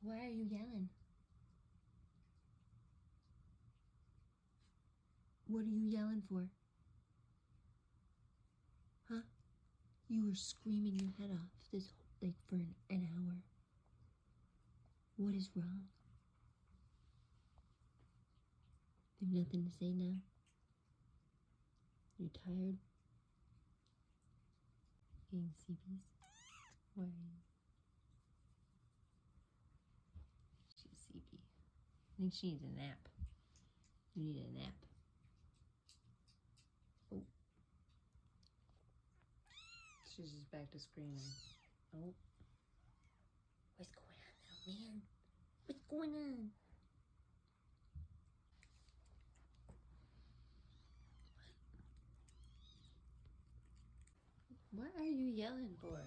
Why are you yelling? What are you yelling for? Huh? You were screaming your head off this like for an hour. What is wrong? You have nothing to say now? You're tired? Getting sleepies? Why are you? She's sleepy. I think she needs a nap. You need a nap. Oh. She's just back to screaming. Oh. What's going on, little man? What's going on? What are you yelling for?